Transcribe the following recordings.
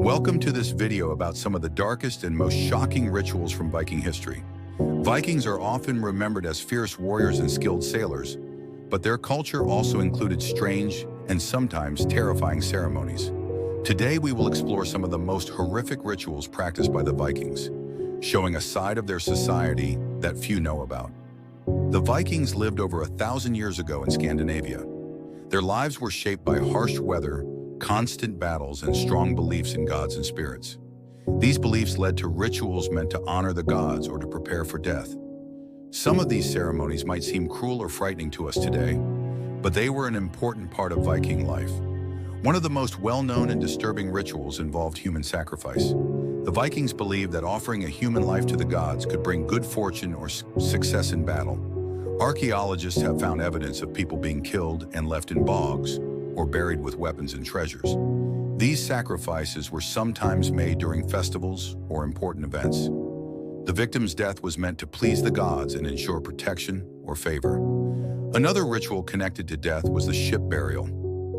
Welcome to this video about some of the darkest and most shocking rituals from Viking history. Vikings are often remembered as fierce warriors and skilled sailors, but their culture also included strange and sometimes terrifying ceremonies. Today we will explore some of the most horrific rituals practiced by the Vikings, showing a side of their society that few know about. The Vikings lived over 1,000 years ago in Scandinavia. Their lives were shaped by harsh weather, constant battles, and strong beliefs in gods and spirits. These beliefs led to rituals meant to honor the gods or to prepare for death. Some of these ceremonies might seem cruel or frightening to us today, but they were an important part of Viking life. One of the most well-known and disturbing rituals involved human sacrifice. The Vikings believed that offering a human life to the gods could bring good fortune or success in battle. Archaeologists have found evidence of people being killed and left in bogs, or buried with weapons and treasures. These sacrifices were sometimes made during festivals or important events. The victim's death was meant to please the gods and ensure protection or favor. Another ritual connected to death was the ship burial.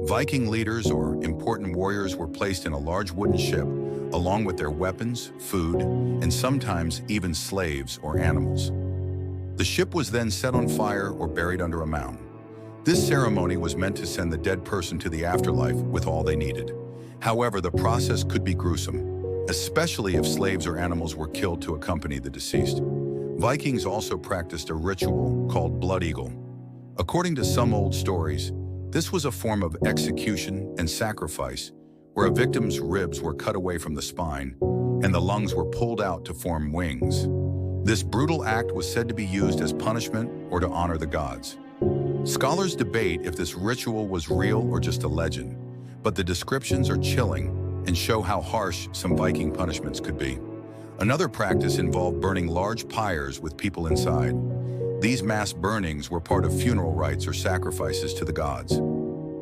Viking leaders or important warriors were placed in a large wooden ship, along with their weapons, food, and sometimes even slaves or animals. The ship was then set on fire or buried under a mound. This ceremony was meant to send the dead person to the afterlife with all they needed. However, the process could be gruesome, especially if slaves or animals were killed to accompany the deceased. Vikings also practiced a ritual called blood eagle. According to some old stories, this was a form of execution and sacrifice where a victim's ribs were cut away from the spine and the lungs were pulled out to form wings. This brutal act was said to be used as punishment or to honor the gods. Scholars debate if this ritual was real or just a legend, but the descriptions are chilling and show how harsh some Viking punishments could be. Another practice involved burning large pyres with people inside. These mass burnings were part of funeral rites or sacrifices to the gods.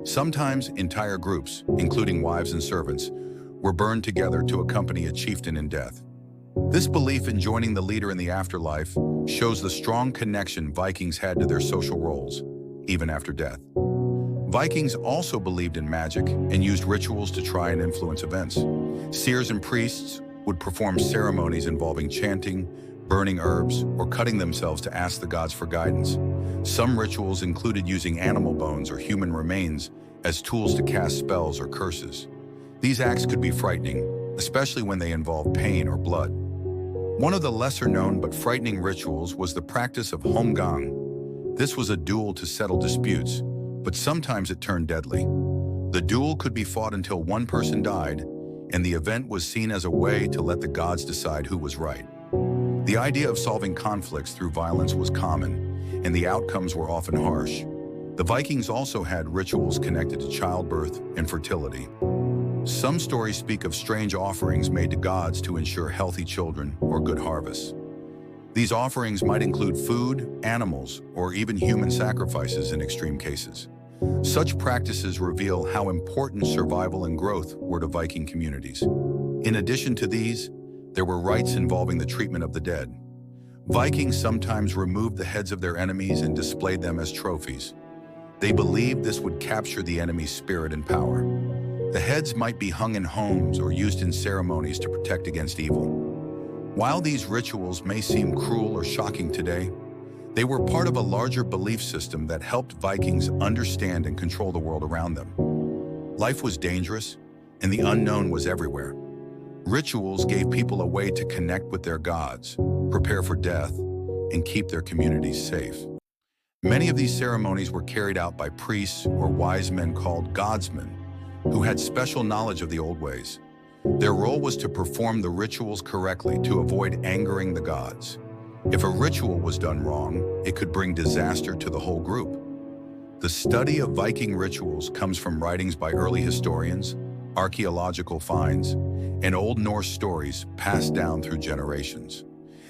Sometimes entire groups, including wives and servants, were burned together to accompany a chieftain in death. This belief in joining the leader in the afterlife shows the strong connection Vikings had to their social roles, even after death. Vikings also believed in magic and used rituals to try and influence events. Seers and priests would perform ceremonies involving chanting, burning herbs, or cutting themselves to ask the gods for guidance. Some rituals included using animal bones or human remains as tools to cast spells or curses. These acts could be frightening, especially when they involved pain or blood. One of the lesser-known but frightening rituals was the practice of holmgang. This was a duel to settle disputes, but sometimes it turned deadly. The duel could be fought until one person died, and the event was seen as a way to let the gods decide who was right. The idea of solving conflicts through violence was common, and the outcomes were often harsh. The Vikings also had rituals connected to childbirth and fertility. Some stories speak of strange offerings made to gods to ensure healthy children or good harvests. These offerings might include food, animals, or even human sacrifices in extreme cases. Such practices reveal how important survival and growth were to Viking communities. In addition to these, there were rites involving the treatment of the dead. Vikings sometimes removed the heads of their enemies and displayed them as trophies. They believed this would capture the enemy's spirit and power. The heads might be hung in homes or used in ceremonies to protect against evil. While these rituals may seem cruel or shocking today, they were part of a larger belief system that helped Vikings understand and control the world around them. Life was dangerous, and the unknown was everywhere. Rituals gave people a way to connect with their gods, prepare for death, and keep their communities safe. Many of these ceremonies were carried out by priests or wise men called godsmen, who had special knowledge of the old ways. Their role was to perform the rituals correctly to avoid angering the gods. If a ritual was done wrong, it could bring disaster to the whole group. The study of Viking rituals comes from writings by early historians, archaeological finds, and Old Norse stories passed down through generations.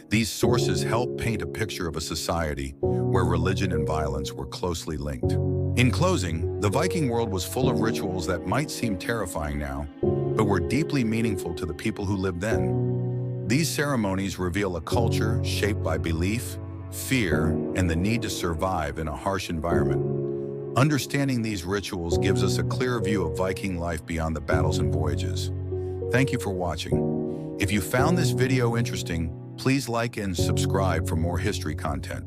These sources help paint a picture of a society where religion and violence were closely linked. In closing, the Viking world was full of rituals that might seem terrifying now, but were deeply meaningful to the people who lived then. These ceremonies reveal a culture shaped by belief, fear, and the need to survive in a harsh environment. Understanding these rituals gives us a clear view of Viking life beyond the battles and voyages. Thank you for watching. If you found this video interesting, please like and subscribe for more history content.